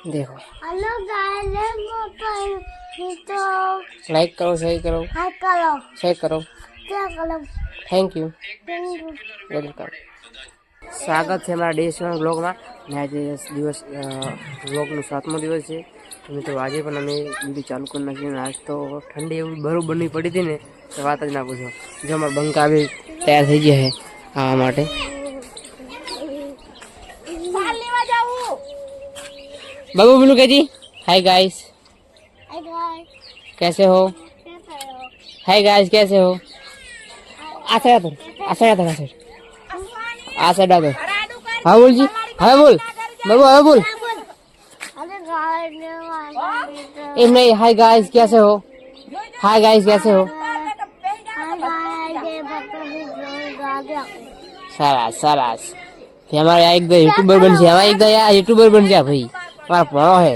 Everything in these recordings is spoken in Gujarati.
देखो हेलो गाइस तो लाइक करो शेयर करो क्या करो थैंक यू वेलकम स्वागत है हमारा डे 7 ब्लॉगમાં ને આજે દિવસ ब्लॉगનો 7મો દિવસ છે તો મિત્રો આજે પણ અમે વિડીયો ચાલુ કરી નાખી આજ તો ઠંડી એવું બરોબરની પડી હતી ને તો વાત જ ના પૂછો જો અમારા બંકા આવી તૈયાર થઈ ગયા છે આવા માટે बाबू बोलू क्या जी हाय गाइस कैसे हो हाय गाइस कैसे हो आशा आशा हाँ बोल जी हाँ बोल बाबू हाँ बोल एम नहीं हाय गाइस कैसे हो हाय गाइस कैसे हो सरस सरस हमारे यहाँ एक यूट्यूबर बन जाए हमारे एक यूट्यूबर बन जाए भाई हमारा पड़ो है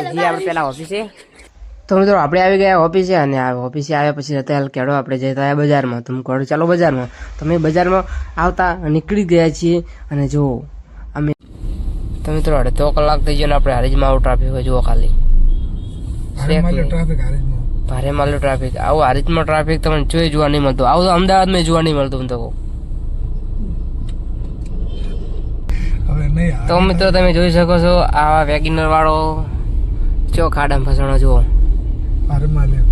जी આપણે પેલા ઓફિસે તો મિત્રો આપણે આવી ગયા ઓફિસે અને આ ઓફિસે આવ્યા પછી અત્યારે કેડો આપણે જતા આવ્યા બજારમાં તો કહો ચાલો બજારમાં તો અમે બજારમાં આવતા નીકળી ગયા છીએ અને જો અમે તો મિત્રો 2.5 કલાક થઈ ગયો ને આપણે હારીજમાં આવું ટ્રાફિક હોય જુઓ ખાલી ભારે માલો ટ્રાફિક આવું હારીજમાં ટ્રાફિક તમને જોવા નહીં મળતું આવું તો અમદાવાદમાં જોવા નહીં મળતું તો તો મિત્રો તમે જોઈ શકો છો આવા વેગનર વાળો ચો ખાડામાં ફસણો જુઓ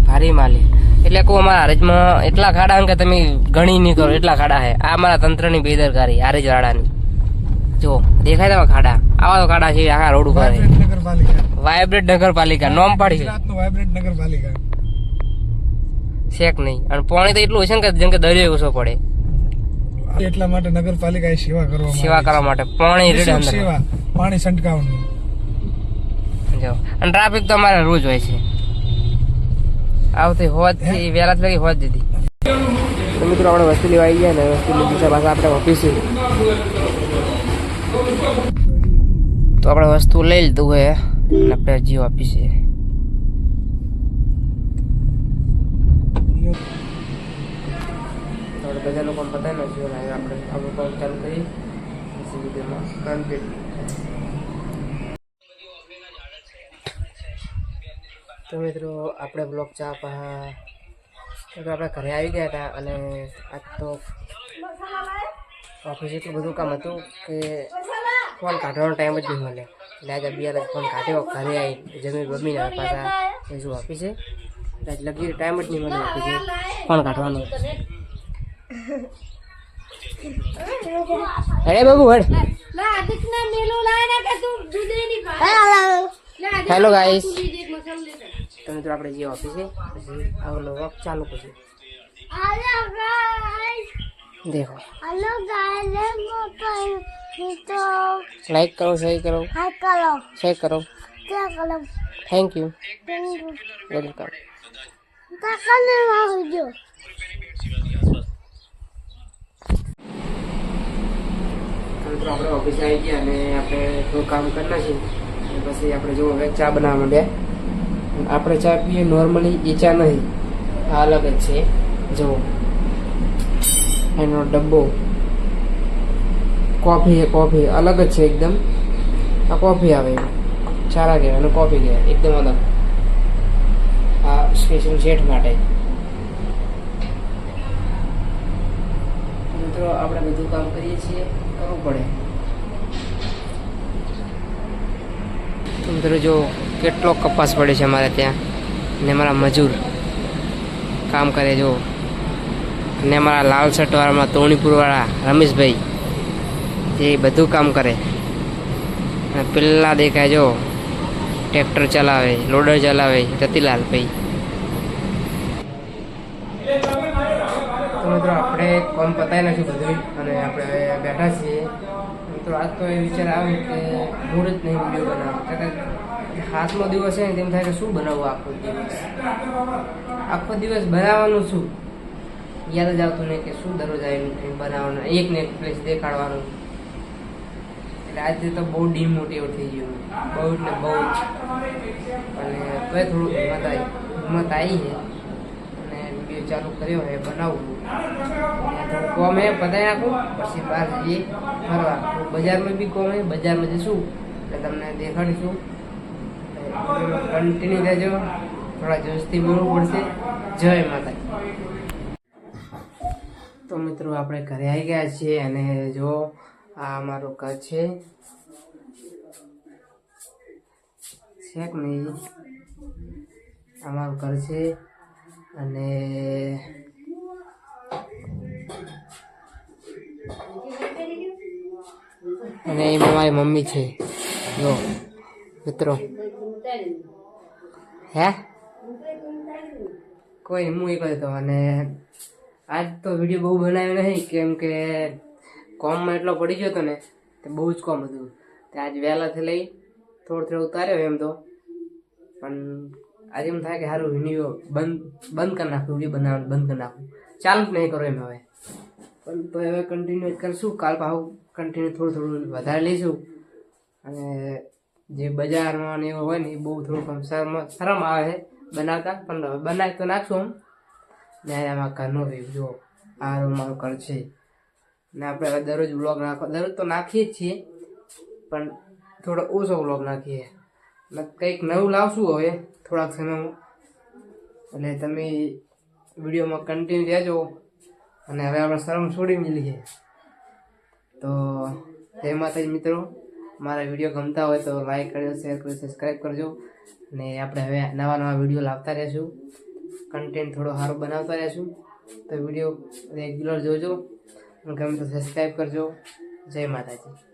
ભારી માલી એટલે કહું અમારા હારીજમાં એટલા ખાડા કે તમે ગણી નહીં કરો એટલા ખાડા છે આ અમારા તંત્રની બેદરકારી હારીજ વાળાની જો દેખાય તમે ખાડા આવા તો ખાડા છે આખા રોડ ઉપર વાઇબ્રેટ નગરપાલિકા નોમ પાડી શેક નહીં અને પાણી તો એટલું હશે ને કે જેમ કે દરિયો ઓછો પડે એટલા માટે નગરપાલિકાએ સેવા કરવા માટે પાણી પાણી છંટકાવનું જો અને ટ્રાફિક તો અમારે રોજ હોય છે આવતી હોજ વહેલા જ લગી હોજ દીધી તો મિત્રો આપણે વસ્તુ લેવા આવી ગયા ને વસ્તુ લીધી પાછા આપણે ઓફિસે તો આપણે વસ્તુ લઈ લીધું હોય આપણે હજી ઓફિસે બધા લોકો પતા નથી આપણે આપણું કામ ચાલુ કરી વિડીયોમાં કમ્પ્લીટ તો મિત્રો આપણે બ્લોગ ચા આપણે ઘરે આવી ગયા હતા અને આજ તો ઓફિસ એટલું બધું કામ હતું કે ફોન કાઢવાનો ટાઈમ જ નહીં મળે એટલે આજે બિયાર ફોન કાઢ્યો ઘરે આવી જમીન બમીને પાછા જઈશું ઓફિસે એટલે લગી ટાઈમ જ નહીં મળે ઓફિસે ફોન કાઢવાનો અરે બાબુ હડ હેલો ગાઈસ તો મિત્રો આપણે જે ઓફિસે આગળ વર્ક ચાલુ કરીશું देखो हेलो गाइस तो लाइक करो शेयर करो क्या करो थैंक यू वेलकम મિત્રો આપણે ઓફિસે આવી ગયા અને આપણે થોડું કામ કરી નાખ્યું પછી આપણે જો હવે ચા બનાવવા માંડ્યા આપણે ચા પીએ નોર્મલી એ ચા નહીં આ અલગ જ છે જો એનો ડબ્બો કોફી અલગ જ છે એકદમ આ કોફી આવે ચારા કહેવાય અને કોફી કહેવાય એકદમ અલગ આ સ્પેશિયલ શેઠ માટે મિત્રો આપણે બધું કામ કરીએ છીએ કરવું પડે મિત્રો જો કેટલો કપાસ પડે છે અમારે ત્યાં ને અમારા મજૂર કામ કરે જો અને અમારા લાલ શર્ટવાળામાં તોણીપુરવાળા રમેશભાઈ એ બધું કામ કરે અને પેલા દેખાય જો ટ્રેક્ટર ચલાવે લોડર ચલાવે રતિલાલ ભાઈ તો મિત્રો આપણે કોમ પતાવી નાખ્યું બધું અને આપણે બેઠા છીએ મિત્રો આજ તો એ વિચાર આવ્યો કે મૂળ જ નહીં વિડીયો બનાવો હાથનો દિવસ છે ને તેમ થાય કે શું બનાવવું આખો દિવસ બનાવવાનું શું યાદ જ આવતું નહીં કે શું દરરોજ આવીને બનાવવાનું એક ને એક પ્લેસ દેખાડવાનું એટલે આજે તો બહુ ડિમોટિવ થઈ ગયું બહુ એટલે બહુ જ અને તોય થોડું હિંમત આવી છે અને વિડીયો ચાલુ કર્યો હે બનાવવું. કોમ હે પતાવી નાખું પછી બહાર જઈએ ફરવા. બજારમાં બી કોમ હે, બજારમાં જઈશું એટલે તમને દેખાડીશું. કન્ટિન્યુ રહેજો, થોડા જોશથી બોલવું પડશે. જય માતાજી. તો મિત્રો આપણે ઘરે આવી ગયા છીએ અને જો આ અમારું ઘર છે કે નહીં, અમારું ઘર છે અને એમાં મારી મમ્મી છે જો મિત્રો. હે કોઈ હું એક હતો અને આજ તો વિડીયો બહુ બનાવ્યો નહીં કેમ કે કોમમાં એટલો પડી ગયો હતો ને તે બહુ જ કોમ હતું. તે આજ વહેલાથી લઈ થોડો ઉતાર્યો એમ તો, પણ આજે એમ થાય કે સારું વિડીયો બંધ કરી નાખું, વિડીયો બનાવવાનું બંધ કરી નાખું, ચાલુ જ નહીં કરો એમ હવે. પણ તો હવે કન્ટિન્યુ કરીશું. કાલ પાછું કન્ટિન્યુ થોડું વધારે લઈશું. અને જે બજારમાં ને એવું હોય ને એ બહુ થોડુંક શરમ આવે છે બનાવતા, પણ હવે બનાવી તો નાખશું આમ. ને આમાં ઘરનો વ્યૂ જો આ મારું ઘર છે. ને આપણે હવે દરરોજ વ્લોગ દરરોજ તો નાખીએ જ છીએ પણ થોડો ઓછો વ્લોગ નાખીએ. ને કંઈક નવું લાવશું હવે થોડાક સમયમાં, એટલે તમે વિડીયોમાં કન્ટિન્યુ રહેજો. અને હવે આપણે શરમ છોડી મેલી છે. તો જય માતાજી મિત્રો. મારા વિડીયો ગમતા હોય તો લાઈક કરજો, શેર કરજો, સબસ્ક્રાઈબ કરજો. અને આપણે હવે નવા વિડીયો લાવતા રહેશું, કન્ટેન્ટ થોડો સારો બનાવતા રહેશું. તો વિડીયો રેગ્યુલર જોજો, ગમે તો સબસ્ક્રાઈબ કરજો. જય માતાજી.